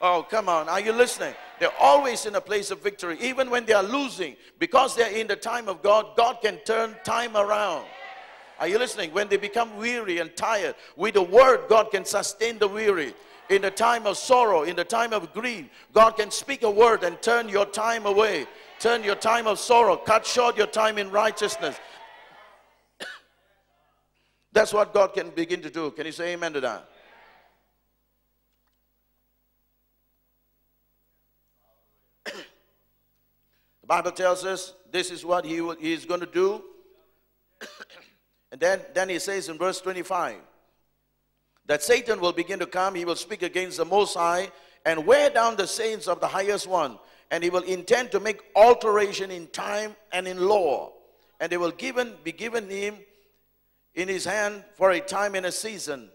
Oh, come on. Are you listening? They're always in a place of victory. Even when they are losing, because they're in the time of God, God can turn time around. Are you listening? When they become weary and tired, with the word, God can sustain the weary. In the time of sorrow, in the time of grief, God can speak a word and turn your time away. Turn your time of sorrow. Cut short your time in righteousness. That's what God can begin to do. Can you say amen to that? The Bible tells us this is what he is going to do. And then he says in verse 25 that Satan will begin to come. He will speak against the Most High and wear down the saints of the highest one. And he will intend to make alteration in time and in law. And they will be given him in his hand for a time and a season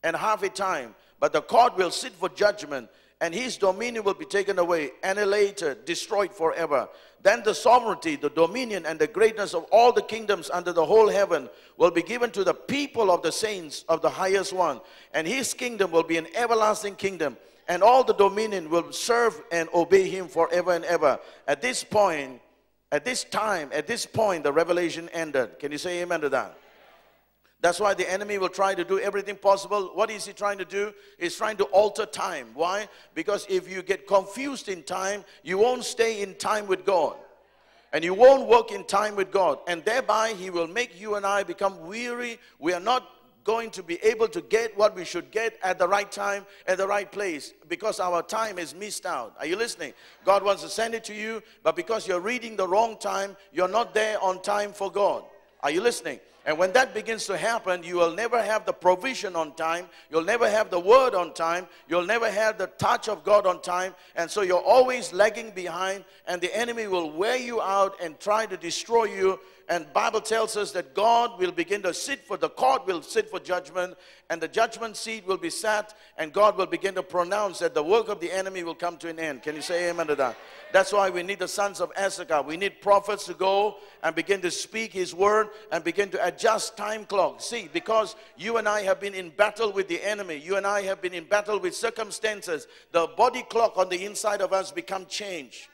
and half a time. But the court will sit for judgment, and his dominion will be taken away, annihilated, destroyed forever. Then the sovereignty, the dominion, and the greatness of all the kingdoms under the whole heaven will be given to the people of the saints of the highest one. And his kingdom will be an everlasting kingdom, and all the dominion will serve and obey him forever and ever. At this point, the revelation ended. Can you say amen to that? That's why the enemy will try to do everything possible. What is he trying to do? He's trying to alter time. Why? Because if you get confused in time, you won't stay in time with God. And you won't work in time with God. And thereby, he will make you and I become weary. We are not going to be able to get what we should get at the right time, at the right place, because our time is missed out. Are you listening? God wants to send it to you, but because you're reading the wrong time, you're not there on time for God. Are you listening? And when that begins to happen, you will never have the provision on time. You'll never have the word on time. You'll never have the touch of God on time. And so you're always lagging behind, and the enemy will wear you out and try to destroy you. And the Bible tells us that God will begin to the court will sit for judgment, and the judgment seat will be sat, and God will begin to pronounce that the work of the enemy will come to an end. Can you say amen to that? That's why we need the sons of Issachar. We need prophets to go and begin to speak his word and begin to adjust time clock. See, because you and I have been in battle with the enemy. You and I have been in battle with circumstances. The body clock on the inside of us become changed.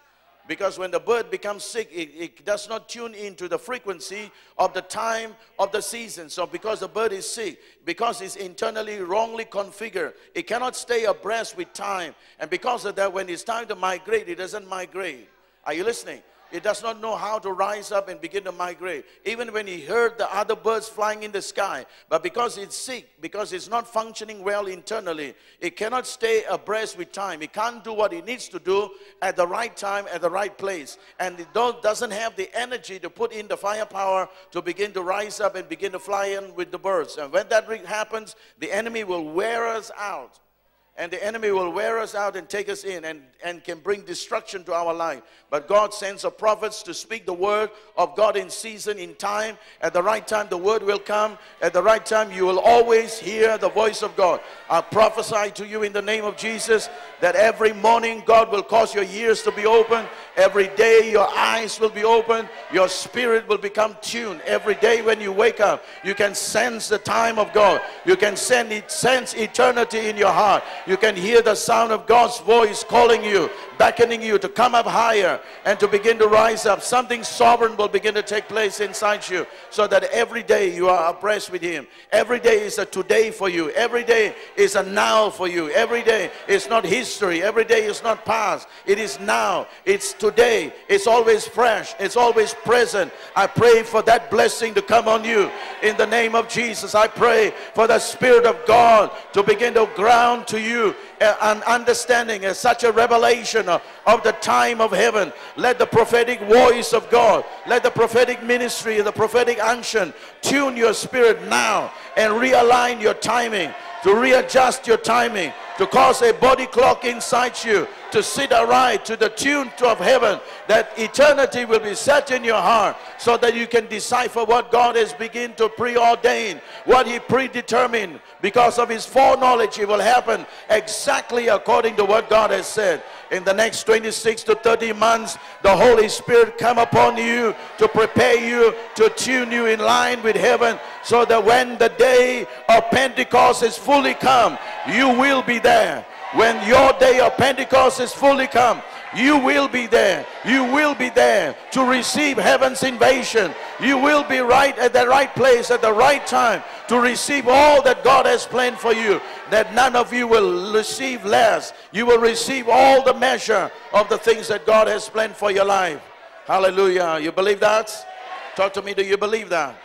Because when the bird becomes sick, it does not tune into the frequency of the time of the season. So because the bird is sick, because it's internally wrongly configured, it cannot stay abreast with time. And because of that, when it's time to migrate, it doesn't migrate. Are you listening? It does not know how to rise up and begin to migrate. Even when he heard the other birds flying in the sky. But because it's sick, because it's not functioning well internally, it cannot stay abreast with time. It can't do what it needs to do at the right time, at the right place. And it doesn't have the energy to put in the firepower to begin to rise up and begin to fly in with the birds. And when that happens, the enemy will wear us out. And the enemy will wear us out and take us in and can bring destruction to our life. But God sends the prophets to speak the word of God in season, in time. At the right time, the word will come. At the right time, you will always hear the voice of God. I prophesy to you in the name of Jesus that every morning God will cause your ears to be open. Every day your eyes will be open. Your spirit will become tuned. Every day when you wake up, you can sense the time of God. You can sense eternity in your heart. You can hear the sound of God's voice calling you, beckoning you to come up higher and to begin to rise up. Something sovereign will begin to take place inside you, so that every day you are abreast with him. Every day is a today for you. Every day is a now for you. Every day is not history. Every day is not past. It is now. It's today. It's always fresh. It's always present. I pray for that blessing to come on you in the name of Jesus. I pray for the Spirit of God to begin to ground to you an understanding, such a revelation of the time of heaven. Let the prophetic voice of God, let the prophetic ministry, the prophetic unction tune your spirit now and realign your timing, to readjust your timing, to cause a body clock inside you to sit aright to the tune of heaven, that eternity will be set in your heart, so that you can decipher what God has begun to preordain, what he predetermined. Because of his foreknowledge, it will happen exactly according to what God has said. In the next 26 to 30 months, the Holy Spirit come upon you to prepare you, to tune you in line with heaven, so that when the day of Pentecost is fully come, you will be there. When your day of Pentecost is fully come, you will be there. You will be there to receive heaven's invasion. You will be right at the right place at the right time to receive all that God has planned for you. That none of you will receive less. You will receive all the measure of the things that God has planned for your life. Hallelujah. You believe that? Talk to me. Do you believe that?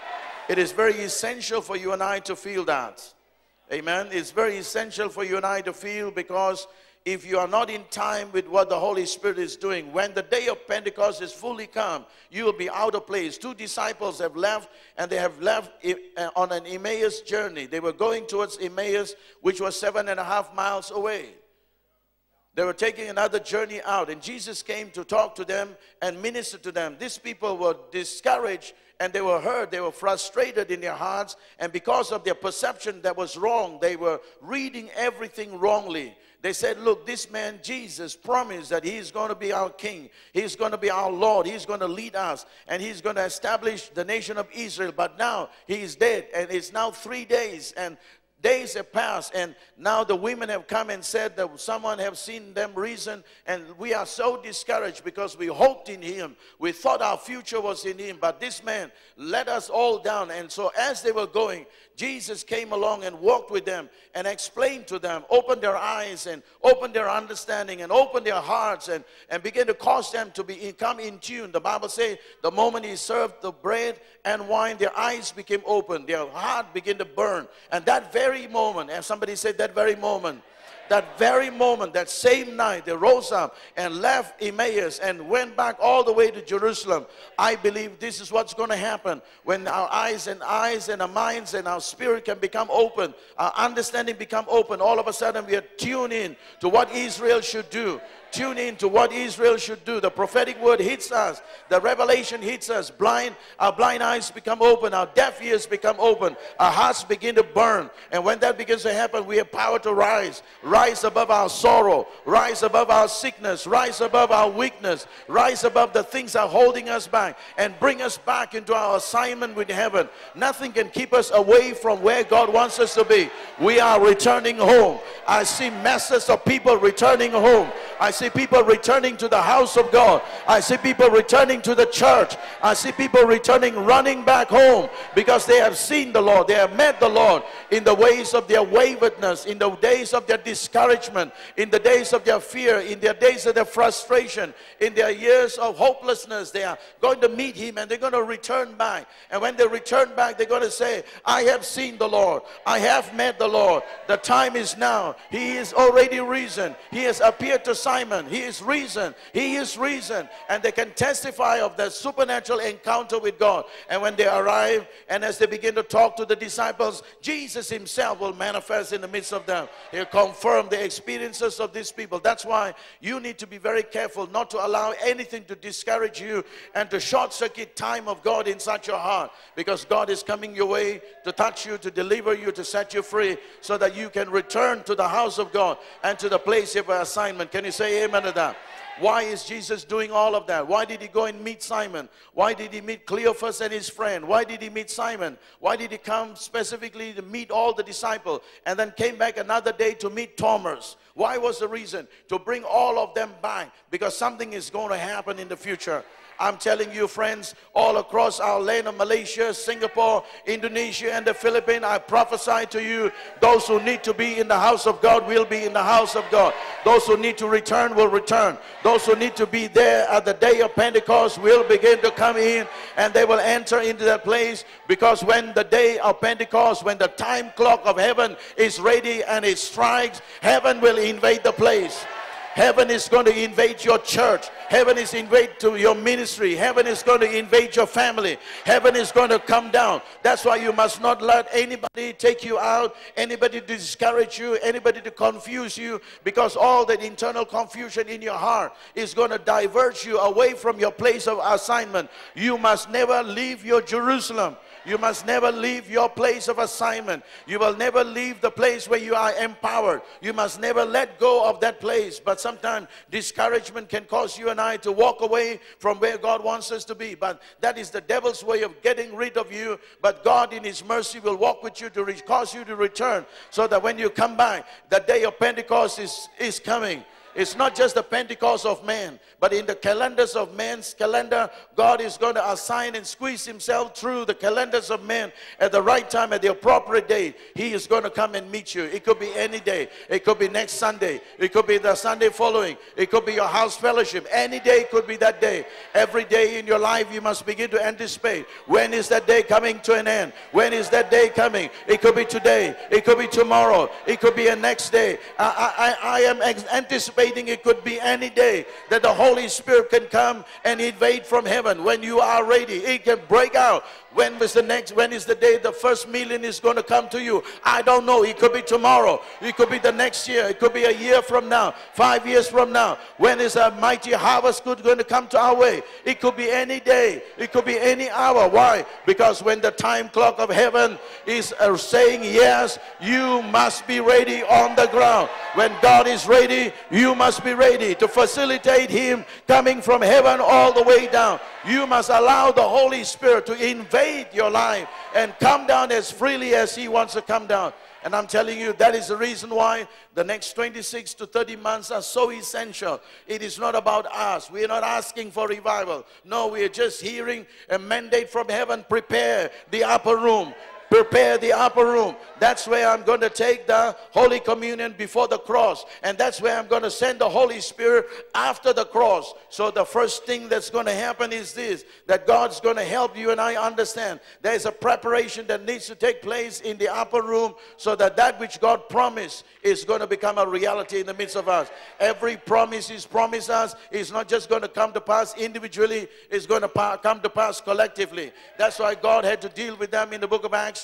It is very essential for you and I to feel that. Amen. It's very essential for you and I to feel, because if you are not in time with what the Holy Spirit is doing, when the day of Pentecost is fully come, you will be out of place. 2 disciples have left, and they have left on an Emmaus journey. They were going towards Emmaus, which was 7.5 miles away. They were taking another journey out, and Jesus came to talk to them and minister to them. These people were discouraged, and they were hurt, they were frustrated in their hearts, and because of their perception that was wrong, they were reading everything wrongly. They said, look, this man Jesus promised that he's going to be our king. He's going to be our Lord. He's going to lead us, and he's going to establish the nation of Israel. But now he is dead, and it's now 3 days, and days have passed, and now the women have come and said that someone have seen them risen, and we are so discouraged because we hoped in him. We thought our future was in him, but this man let us all down. And so as they were going, Jesus came along and walked with them and explained to them, opened their eyes and opened their understanding and opened their hearts, and began to cause them to come in tune. The Bible says the moment he served the bread and wine, their eyes became open, their heart began to burn. And that very moment, and somebody said that very moment, that same night, they rose up and left Emmaus and went back all the way to Jerusalem. I believe this is what's going to happen when our eyes and our minds and our spirit can become open, our understanding become open. All of a sudden we are tuned in to what Israel should do. Tune in to what Israel should do. The prophetic word hits us. The revelation hits us. Our blind eyes become open. Our deaf ears become open. Our hearts begin to burn. And when that begins to happen, we have power to rise. Rise above our sorrow. Rise above our sickness. Rise above our weakness. Rise above the things that are holding us back, and bring us back into our assignment with heaven. Nothing can keep us away from where God wants us to be. We are returning home. I see masses of people returning home. I see people returning to the house of God. I see people returning to the church. I see people returning, running back home, because they have seen the Lord. They have met the Lord in the ways of their waywardness, in the days of their discouragement, in the days of their fear, in their days of their frustration, in their years of hopelessness. They are going to meet him, and they're going to return back. And when they return back, they're going to say, I have seen the Lord. I have met the Lord. The time is now. He is already risen. He has appeared to Simon. He is risen. He is risen. And they can testify of the supernatural encounter with God. And when they arrive, and as they begin to talk to the disciples, Jesus himself will manifest in the midst of them. He'll confirm the experiences of these people. That's why you need to be very careful not to allow anything to discourage you and to short-circuit time of God inside your heart, because God is coming your way to touch you, to deliver you, to set you free, so that you can return to the house of God and to the place of your assignment. Can you say amen to that? Why is Jesus doing all of that? Why did he go and meet Simon? Why did he meet Cleophas and his friend? Why did he meet Simon? Why did he come specifically to meet all the disciples, and then came back another day to meet Thomas? Why was the reason? To bring all of them back, because something is going to happen in the future. I'm telling you, friends, all across our land of Malaysia, Singapore, Indonesia, and the Philippines, I prophesy to you, those who need to be in the house of God will be in the house of God. Those who need to return will return. Those who need to be there at the day of Pentecost will begin to come in, and they will enter into that place, because when the day of Pentecost, when the time clock of heaven is ready and it strikes, heaven will invade the place. Heaven is going to invade your church. Heaven is invade to your ministry. Heaven is going to invade your family. Heaven is going to come down. That's why you must not let anybody take you out, anybody to discourage you, anybody to confuse you, because all that internal confusion in your heart is going to divert you away from your place of assignment. You must never leave your Jerusalem. You must never leave your place of assignment. You will never leave the place where you are empowered. You must never let go of that place. But sometimes discouragement can cause you and I to walk away from where God wants us to be. But that is the devil's way of getting rid of you. But God in His mercy will walk with you to cause you to return, so that when you come back, the day of Pentecost is coming. It's not just the Pentecost of man, but in the calendars of man's calendar, God is going to assign and squeeze Himself through the calendars of man at the right time, at the appropriate day. He is going to come and meet you. It could be any day. It could be next Sunday. It could be the Sunday following. It could be your house fellowship. Any day could be that day. Every day in your life, you must begin to anticipate. When is that day coming to an end? When is that day coming? It could be today. It could be tomorrow. It could be a next day. I am anticipating. It could be any day that the Holy Spirit can come and invade from heaven. When you are ready, it can break out. When is the day the first million is going to come to you? I don't know. It could be tomorrow. It could be the next year. It could be a year from now, 5 years from now. When is a mighty harvest going to come to our way? It could be any day. It could be any hour. Why? Because when the time clock of heaven is saying yes, you must be ready on the ground. When God is ready, you must be ready to facilitate Him coming from heaven all the way down. You must allow the Holy Spirit to invade your life and come down as freely as He wants to come down. And I'm telling you, that is the reason why the next 26 to 30 months are so essential. It is not about us. We are not asking for revival. No, we are just hearing a mandate from heaven. Prepare the upper room. Prepare the upper room. That's where I'm going to take the Holy Communion before the cross. And that's where I'm going to send the Holy Spirit after the cross. So the first thing that's going to happen is this, that God's going to help you and I understand. There's a preparation that needs to take place in the upper room, so that that which God promised is going to become a reality in the midst of us. Every promise He's promised us is not just going to come to pass individually, it's going to come to pass collectively. That's why God had to deal with them in the book of Acts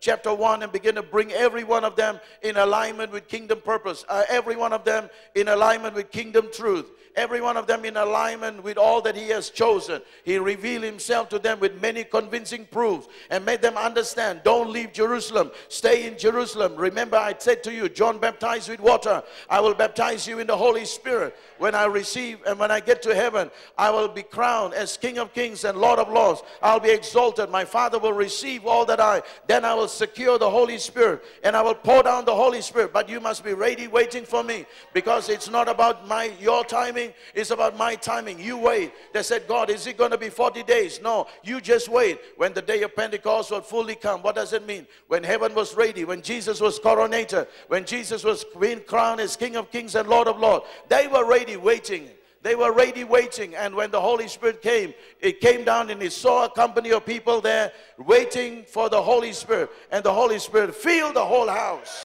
chapter 1 and begin to bring every one of them in alignment with kingdom purpose, every one of them in alignment with kingdom truth, every one of them in alignment with all that He has chosen. He revealed Himself to them with many convincing proofs and made them understand, don't leave Jerusalem, stay in Jerusalem. Remember, I said to you, John baptized with water, I will baptize you in the Holy Spirit. When I receive and when I get to heaven, I will be crowned as King of Kings and Lord of Lords. I'll be exalted. My Father will receive all that then I will secure the Holy Spirit and I will pour down the Holy Spirit. But you must be ready, waiting for me, because it's not about your timing, it's about my timing. You wait. They said, God, is it going to be 40 days? No, you just wait. When the day of Pentecost will fully come, what does it mean? When heaven was ready, when Jesus was coronated, when Jesus was being crowned as King of Kings and Lord of Lords, they were ready, waiting. They were ready, waiting. And when the Holy Spirit came, it came down and He saw a company of people there waiting for the Holy Spirit. And the Holy Spirit filled the whole house.